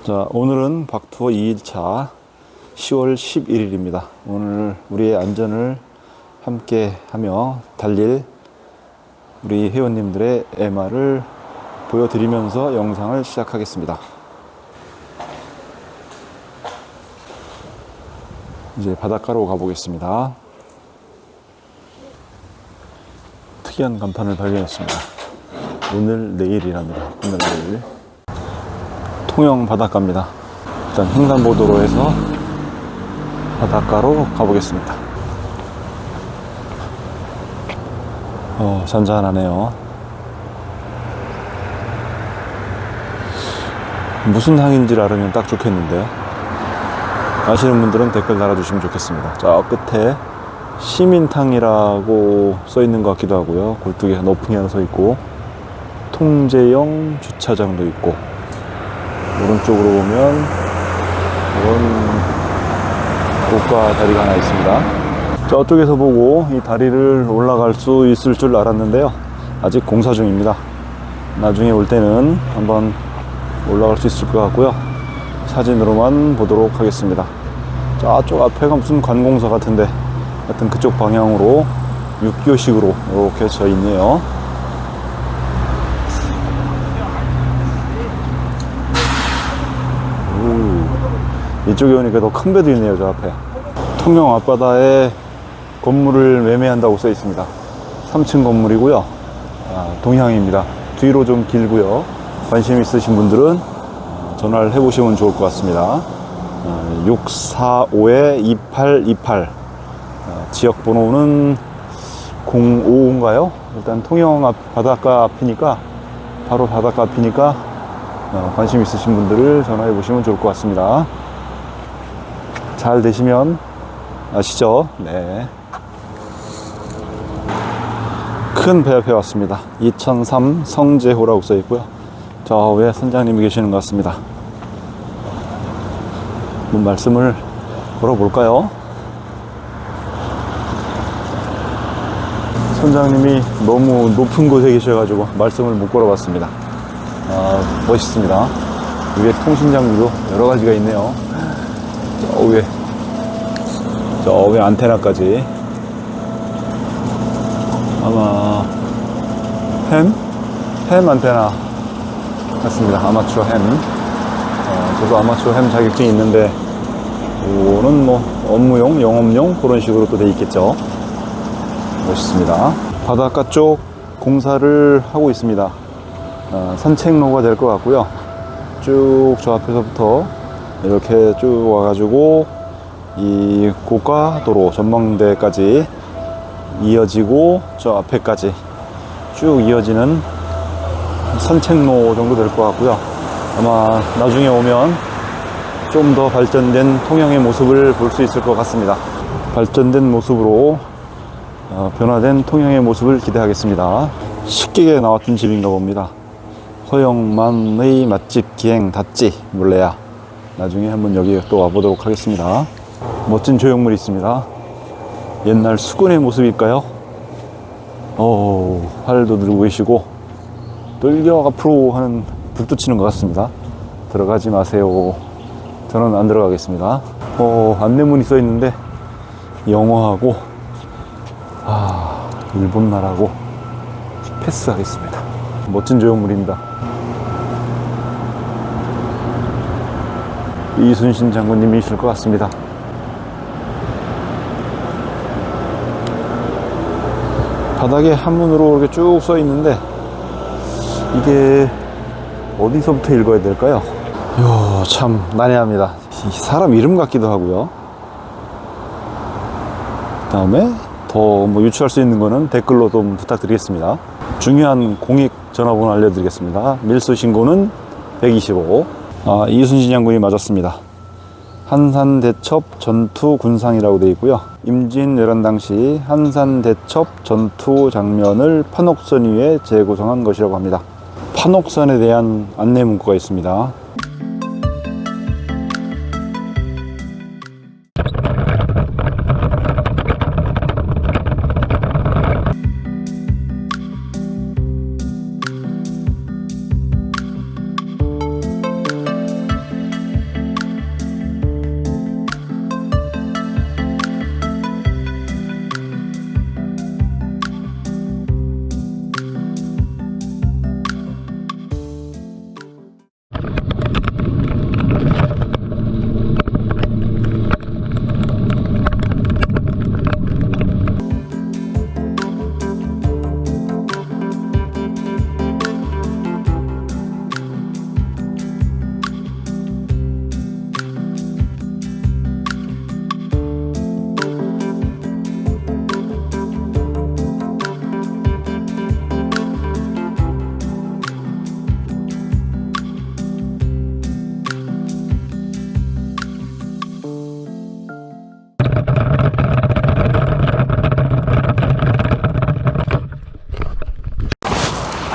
자, 오늘은 박투어 2일차 10월 11일입니다. 오늘 우리의 안전을 함께 하며 달릴 우리 회원님들의 MR을 보여드리면서 영상을 시작하겠습니다. 이제 바닷가로 가보겠습니다. 특이한 간판을 발견했습니다. 오늘 내일이랍니다. 오늘 내일. 통영 바닷가입니다. 일단 횡단보도로해서 바닷가로 가보겠습니다. 잔잔하네요. 무슨 항인지를 알으면 딱 좋겠는데, 아시는 분들은 댓글 달아주시면 좋겠습니다. 저 끝에 시민탕이라고 써있는 것 같기도 하고요. 굴뚝에 높은 게 하나 서있고, 통제형 주차장도 있고, 오른쪽으로 보면 이런 고가 다리가 하나 있습니다. 저쪽에서 보고 이 다리를 올라갈 수 있을 줄 알았는데요, 아직 공사 중입니다. 나중에 올 때는 한번 올라갈 수 있을 것 같고요. 사진으로만 보도록 하겠습니다. 저쪽 앞에가 무슨 관공서 같은데, 하여튼 그쪽 방향으로 육교식으로 이렇게 져 있네요. 이쪽에 오니까 더 큰 배도 있네요. 저 앞에 통영 앞바다에 건물을 매매한다고 써 있습니다. 3층 건물이고요. 동향입니다. 뒤로 좀 길고요. 관심 있으신 분들은 전화를 해보시면 좋을 것 같습니다. 645-2828 지역 번호는 055인가요? 일단 통영 바닷가 앞이니까, 바로 바닷가 앞이니까 관심 있으신 분들을 전화해 보시면 좋을 것 같습니다. 잘 되시면 아시죠? 네. 큰 배 앞에 왔습니다. 2003 성제호라고 써 있고요. 저 위에 선장님이 계시는 것 같습니다. 한번 말씀을 걸어볼까요? 선장님이 너무 높은 곳에 계셔가지고 말씀을 못 걸어봤습니다. 멋있습니다. 위에 통신장비도 여러 가지가 있네요. 저 위에 안테나까지. 아마 햄 안테나 같습니다. 아마추어 햄. 저도 아마추어 햄 자격증이 있는데, 이거는 뭐 업무용, 영업용 그런 식으로 또 돼 있겠죠. 멋있습니다. 바닷가 쪽 공사를 하고 있습니다. 산책로가 될 것 같고요. 쭉 저 앞에서부터 이렇게 쭉 와가지고 이 고가도로 전망대까지 이어지고, 저 앞에까지 쭉 이어지는 산책로 정도 될 것 같고요. 아마 나중에 오면 좀 더 발전된 통영의 모습을 볼 수 있을 것 같습니다. 발전된 모습으로 변화된 통영의 모습을 기대하겠습니다. 식객에 나왔던 집인가 봅니다. 허영만의 맛집 기행 닷지 몰래야. 나중에 한번 여기 또 와보도록 하겠습니다. 멋진 조형물이 있습니다. 옛날 수군의 모습일까요? 활도 들고 계시고, 돌격 앞으로 하는 불도 치는 것 같습니다. 들어가지 마세요. 저는 안 들어가겠습니다. 안내문이 써 있는데 영어하고 일본말하고 패스하겠습니다. 멋진 조형물입니다. 이순신 장군님이실 것 같습니다. 바닥에 한문으로 이렇게 쭉 써 있는데, 이게 어디서부터 읽어야 될까요? 참 난해합니다. 사람 이름 같기도 하고요. 그 다음에 더 뭐 유추할 수 있는 거는 댓글로 좀 부탁드리겠습니다. 중요한 공익 전화번호 알려드리겠습니다. 밀수 신고는 125. 이순신 장군이 맞았습니다. 한산대첩 전투군상이라고 되어 있고요. 임진왜란 당시 한산대첩 전투 장면을 판옥선 위에 재구성한 것이라고 합니다. 판옥선에 대한 안내 문구가 있습니다.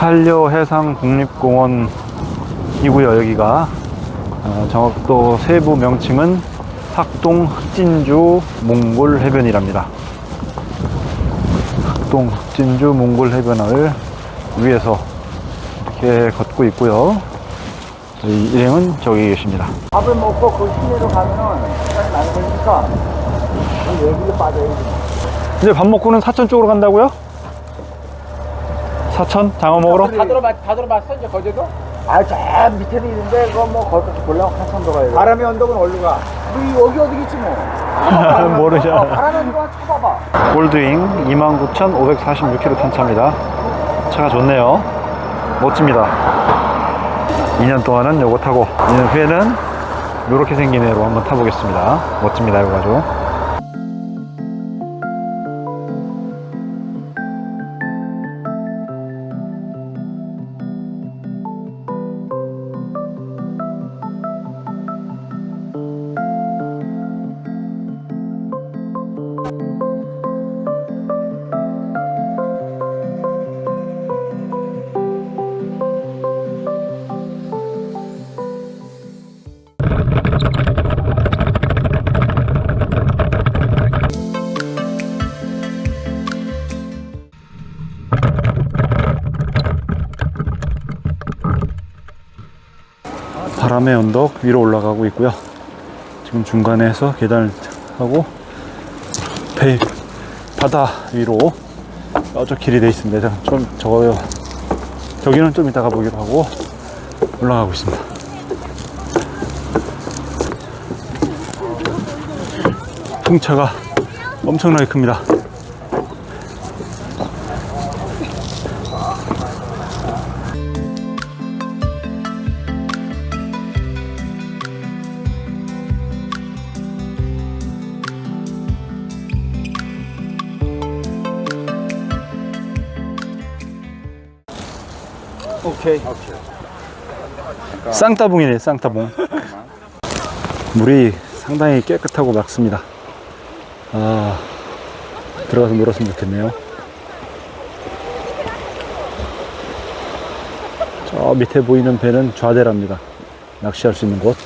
한려해상국립공원이고요. 여기가 정확도 세부 명칭은 학동 흑진주 몽골해변이랍니다. 학동 흑진주 몽골해변을 위에서 이렇게 걷고 있고요. 저희 일행은 저기 계십니다. 밥을 먹고 그 시내로 가면은 시간이 많이 걸리니까 여기로 빠져야지. 이제 밥 먹고는 사천 쪽으로 간다고요? 사천? 장어 먹으러? 다 들어봤어 이제 거제도? 저 밑에도 있는데 그거 뭐 거기서 보려면 한참도 가야 돼. 바람의 언덕은 어디로 가? 여기 어디겠지 뭐. 모르죠. 바람의 언덕은 쳐봐봐. 골드윙 29,546km 탄 차입니다. 차가 좋네요. 멋집니다. 2년 동안은 요거 타고 2년 후에는 요렇게 생긴 애로 한번 타보겠습니다. 멋집니다. 이거 아주. 바람의 언덕 위로 올라가고 있고요. 지금 중간에서 계단을 하고 바다 위로 저 길이 돼 있습니다. 저기는 좀 이따가 보기로 하고 올라가고 있습니다. 풍차가 엄청나게 큽니다. 오케이. 쌍따봉이네, 쌍따봉. 물이 상당히 깨끗하고 맑습니다. 들어가서 놀았으면 좋겠네요. 저 밑에 보이는 배는 좌대랍니다. 낚시할 수 있는 곳.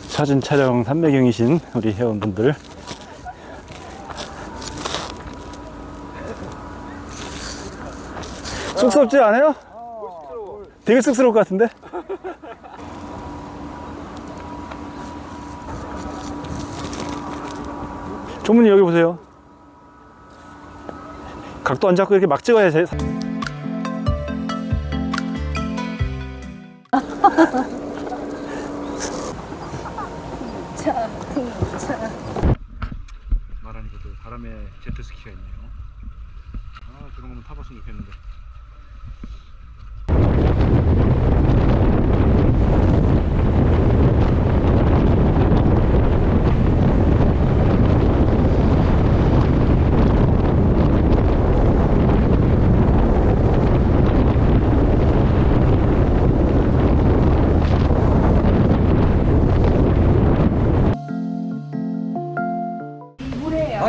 사진 촬영 삼매경이신 우리 회원분들. 쑥스럽지 않아요? 되게 쑥스러울 것 같은데? 조문님 여기 보세요. 각도 안 잡고 이렇게 막 찍어야 돼. 나란히 그 바람에 제트스키가 있네요. 저런 거만 타봤으면 좋겠는데.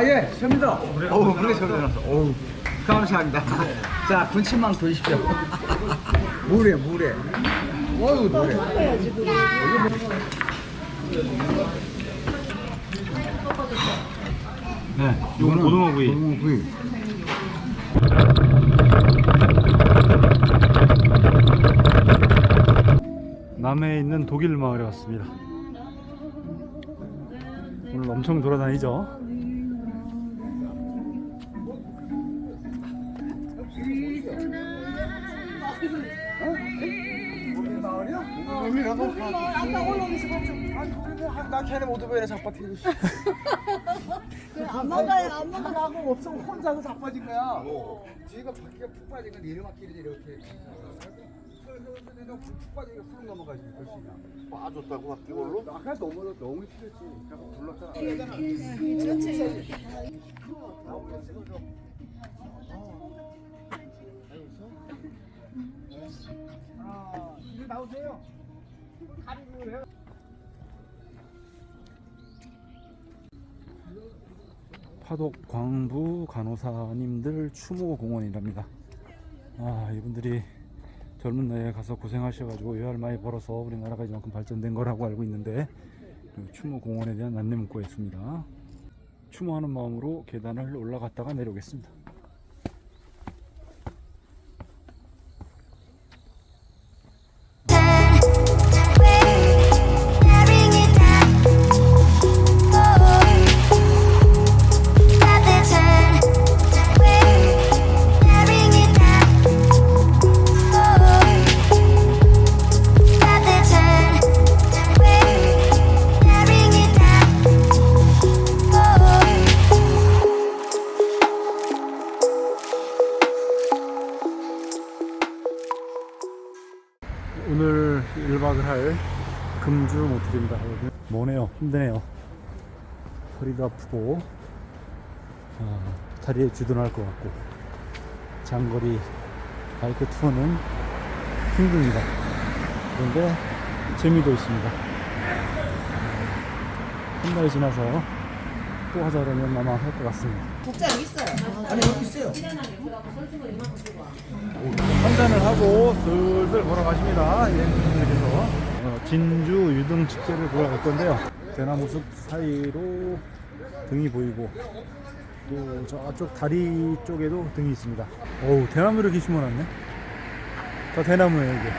예, 접니다. 물에 접어놨어. 감사합니다. 자, 군침만 도십시오. 물에. 어유, 물에. 네, 이건 고등어 구이. 남해에 있는 독일 마을에 왔습니다. 오늘 엄청 돌아다니죠. 나 걔네 모두 왜 자빠뜨리고 있어. 안 나가고 없어. 혼자서 자빠진 거야. 뒤가 바퀴가 푹 빠진 건 내리막길이 이렇게. 푹 빠지니까 푹 넘어가지. 빠졌다고 바퀴 걸로? 아까 너무 튀었지. 그냥 불렀잖아. 이제 나오세요. 파독 광부 간호사님들 추모 공원이랍니다. 이분들이 젊은 나이에 가서 고생하셔가지고 외화를 많이 벌어서 우리나라가 이만큼 발전된 거라고 알고 있는데 추모 공원에 대한 안내 문구가 있습니다. 추모하는 마음으로 계단을 올라갔다가 내려오겠습니다. 오늘 1박을 할 금주 모텔입니다. 머네요. 힘드네요. 허리도 아프고 다리에 주둔할 것 같고 장거리 바이크 투어는 힘듭니다. 그런데 재미도 있습니다. 한 달 지나서 또 하자 그러면 아마 할 것 같습니다. 국자 여기 있어요. 아니 여기 있어요. 한잔을 하고 슬슬 걸어가십니다. 여행분들께서 진주 유등 축제를 보러 갈 건데요. 대나무 숲 사이로 등이 보이고 또 저쪽 다리 쪽에도 등이 있습니다. 어우, 대나무 이렇게 심어놨네. 다 대나무예요 이게.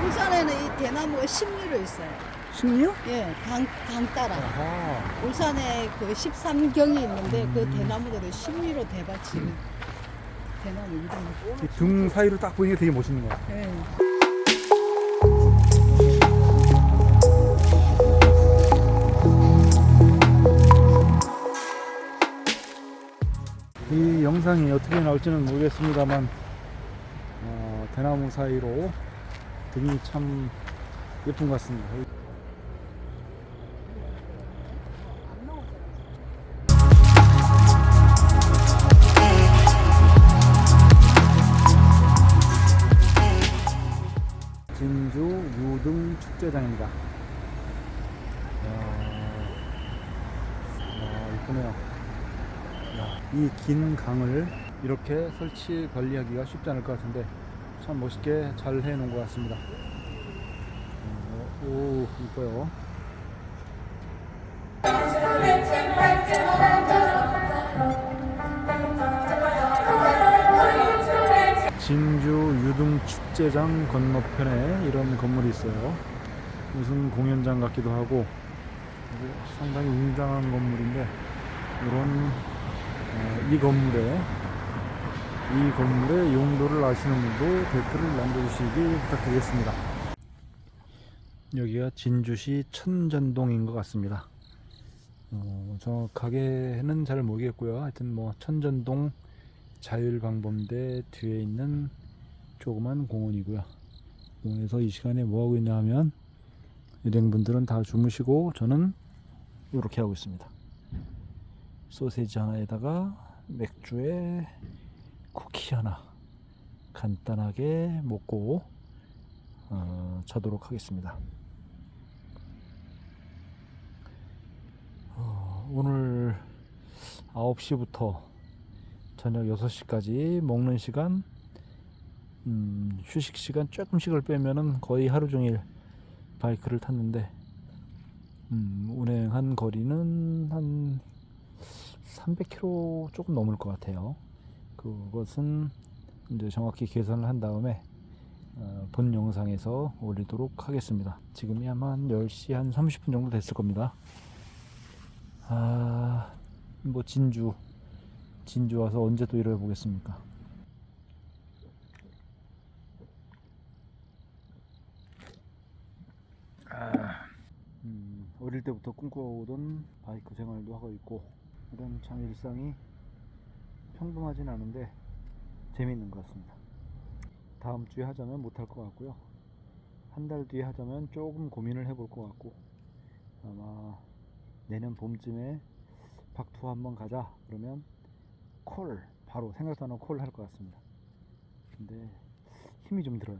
울산에는 이 대나무가 십리로 있어요. 신기요? 예, 강 따라. 아하. 울산에 그 13경이 있는데 그 대나무들을 십리로 대받치는 대나무 이름이. 이 등 사이로 딱 보이는 게 되게 멋있는 것 같아요. 예. 이 영상이 어떻게 나올지는 모르겠습니다만 대나무 사이로 등이 참 예쁜 것 같습니다. 진주 유등 축제장입니다. 이쁘네요. 이 긴 강을 이렇게 설치 관리하기가 쉽지 않을 것 같은데 참 멋있게 잘 해놓은 것 같습니다. 오, 이뻐요. 진주 유등 축제장 건너편에 이런 건물이 있어요. 무슨 공연장 같기도 하고 상당히 웅장한 건물인데 이런 이 건물의 용도를 아시는 분도 댓글을 남겨주시기 부탁드리겠습니다. 여기가 진주시 천전동인 것 같습니다. 정확하게는 잘 모르겠고요. 하여튼 뭐 천전동 자율방범대 뒤에 있는 조그만 공원이고요. 공원에서 이 시간에 뭐 하고 있냐 하면 일행분들은 다 주무시고 저는 이렇게 하고 있습니다. 소세지 하나에다가 맥주에 쿠키 하나 간단하게 먹고 자도록 하겠습니다. 오늘 9시부터 저녁 6시까지 먹는 시간, 휴식 시간 조금씩을 빼면은 거의 하루 종일 바이크를 탔는데 운행한 거리는 한 300km 조금 넘을 것 같아요. 그것은 이제 정확히 계산을 한 다음에 본 영상에서 올리도록 하겠습니다. 지금이 아마 한 10시 한 30분 정도 됐을 겁니다. 뭐 진주 와서 언제 또 이러해 보겠습니까? 어릴 때부터 꿈꿔오던 바이크 생활도 하고 있고 이런 참 일상이 평범하진 않은데 재미있는 것 같습니다. 다음 주에 하자면 못할 것 같고요. 한 달 뒤에 하자면 조금 고민을 해볼 것 같고 아마 내년 봄쯤에 박투어 한번 가자 그러면 바로 생각도 안 하고 콜 할 것 같습니다. 근데 힘이 좀 들어요.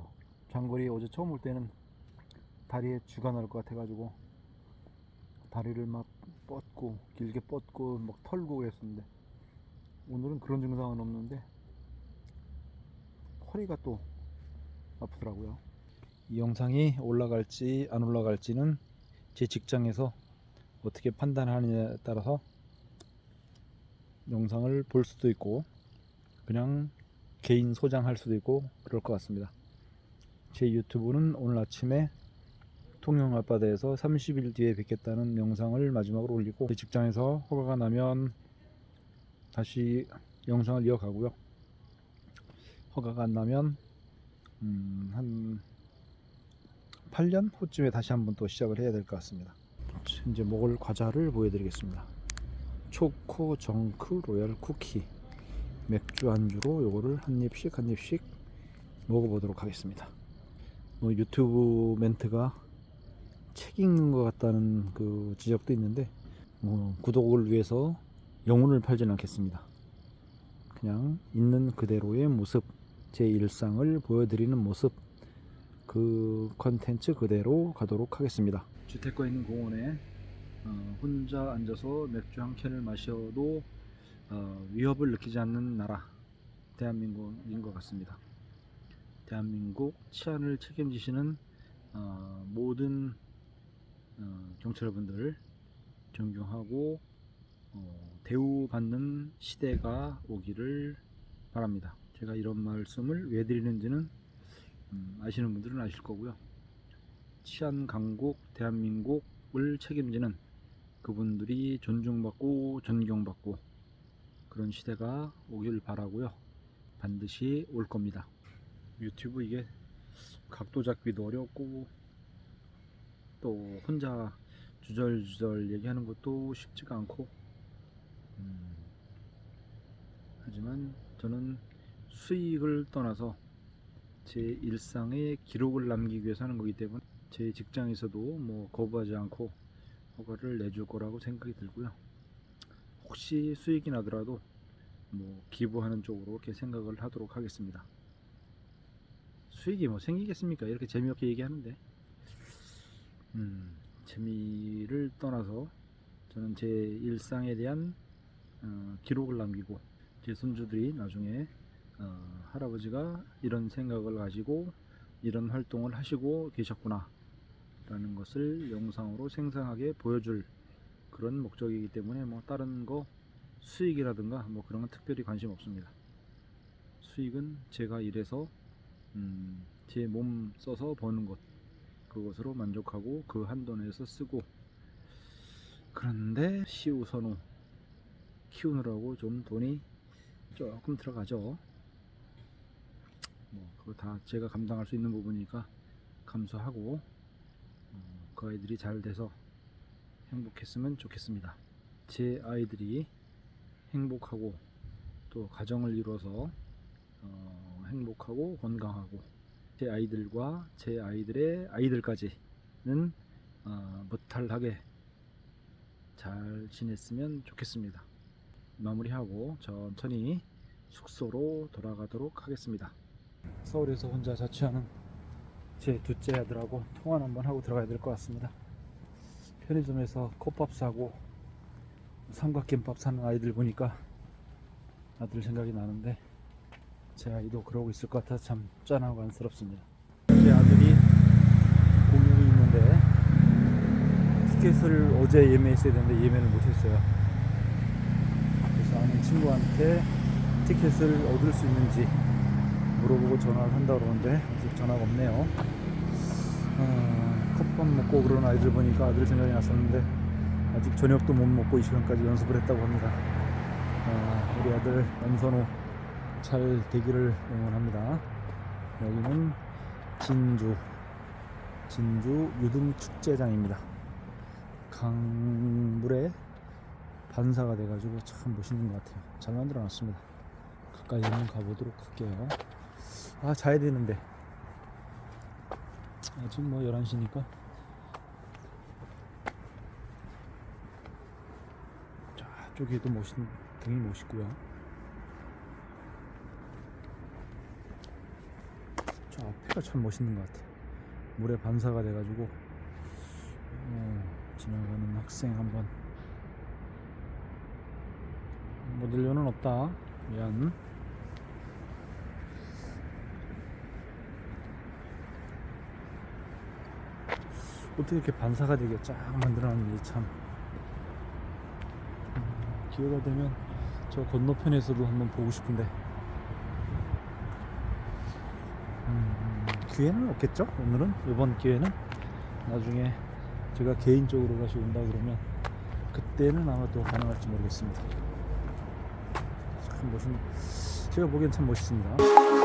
장거리 어제 처음 올 때는 다리에 쥐가 날 것 같아 가지고 다리를 막 뻗고 길게 뻗고 막 털고 그랬었는데 오늘은 그런 증상은 없는데 허리가 또 아프더라고요. 이 영상이 올라갈지 안 올라갈지는 제 직장에서 어떻게 판단하느냐에 따라서 영상을 볼 수도 있고 그냥 개인 소장할 수도 있고 그럴 것 같습니다. 제 유튜브는 오늘 아침에 통영 앞바다에서 30일 뒤에 뵙겠다는 영상을 마지막으로 올리고 제 직장에서 허가가 나면 다시 영상을 이어가고요. 허가가 안 나면 한 8년 후쯤에 다시 한번 또 시작을 해야 될 것 같습니다. 이제 먹을 과자를 보여드리겠습니다. 초코 정크 로얄 쿠키 맥주 안주로 요거를 한 입씩 먹어보도록 하겠습니다. 유튜브 멘트가 책 읽는 것 같다는 그 지적도 있는데 구독을 위해서 영혼을 팔지는 않겠습니다. 그냥 있는 그대로의 모습, 제 일상을 보여드리는 모습, 그 컨텐츠 그대로 가도록 하겠습니다. 주택가 있는 공원에 혼자 앉아서 맥주 한 캔을 마셔도 위협을 느끼지 않는 나라 대한민국인 것 같습니다. 대한민국 치안을 책임지시는 모든 경찰분들 존경하고 대우받는 시대가 오기를 바랍니다. 제가 이런 말씀을 왜 드리는지는 아시는 분들은 아실 거고요. 치안 강국 대한민국을 책임지는 그분들이 존중받고 존경받고 그런 시대가 오길 바라고요. 반드시 올 겁니다. 유튜브 이게 각도 잡기도 어렵고 또 혼자 주절주절 얘기하는 것도 쉽지가 않고 하지만 저는 수익을 떠나서 제 일상의 기록을 남기기 위해서 하는 거기 때문에 제 직장에서도 뭐 거부하지 않고 허가를 내줄 거라고 생각이 들고요. 혹시 수익이 나더라도 뭐 기부하는 쪽으로 이렇게 생각을 하도록 하겠습니다. 수익이 뭐 생기겠습니까? 이렇게 재미없게 얘기하는데 재미를 떠나서 저는 제 일상에 대한 기록을 남기고 제 손주들이 나중에 할아버지가 이런 생각을 가지고 이런 활동을 하시고 계셨구나 라는 것을 영상으로 생생하게 보여줄 그런 목적이기 때문에 뭐 다른 거 수익이라든가 뭐 그런 건 특별히 관심 없습니다. 수익은 제가 일해서 제 몸 써서 버는 것 그것으로 만족하고 그 한도 내에서 쓰고 그런데 시우선우 키우느라고 좀 돈이 조금 들어가죠. 뭐 그거 다 제가 감당할 수 있는 부분이니까 감수하고 그 아이들이 잘 돼서 행복했으면 좋겠습니다. 제 아이들이 행복하고 또 가정을 이루어서 행복하고 건강하고 제 아이들과 제 아이들의 아이들까지는 무탈하게 잘 지냈으면 좋겠습니다. 마무리하고 천천히 숙소로 돌아가도록 하겠습니다. 서울에서 혼자 자취하는 제 둘째 아들하고 통화 한번 하고 들어가야 될 것 같습니다. 편의점에서 컵밥 사고 삼각김밥 사는 아이들 보니까 아들 생각이 나는데 제 아이도 그러고 있을 것 같아서 참 짠하고 안쓰럽습니다. 제 아들이 공연이 있는데 티켓을 어제 예매했어야 되는데 예매를 못했어요. 그래서 아는 친구한테 티켓을 얻을 수 있는지 물어보고 전화를 한다고 그러는데 아직 전화가 없네요. 컵밥 먹고 그런 아이들 보니까 아들 생각이 났었는데 아직 저녁도 못 먹고 이 시간까지 연습을 했다고 합니다. 우리 아들 엄선우 잘 되기를 응원합니다. 여기는 진주 유등축제장입니다. 강물에 반사가 돼가지고 참 멋있는 것 같아요. 잘 만들어 놨습니다. 가까이 한번 가보도록 할게요. 자야 되는데 아직 뭐 11시니까 저쪽에도 등이 멋있고요. 저 앞에가 참 멋있는 것 같아요. 물에 반사가 돼가지고 지나가는 학생 한번 모델료는 없다. 미안. 어떻게 이렇게 반사가 되게 쫙 만들어놨는지 참. 기회가 되면 저 건너편에서도 한번 보고 싶은데 기회는 없겠죠? 오늘은 이번 기회는 나중에 제가 개인적으로 다시 온다 그러면 그때는 아마 또 가능할지 모르겠습니다. 참 제가 보기엔 참 멋있습니다.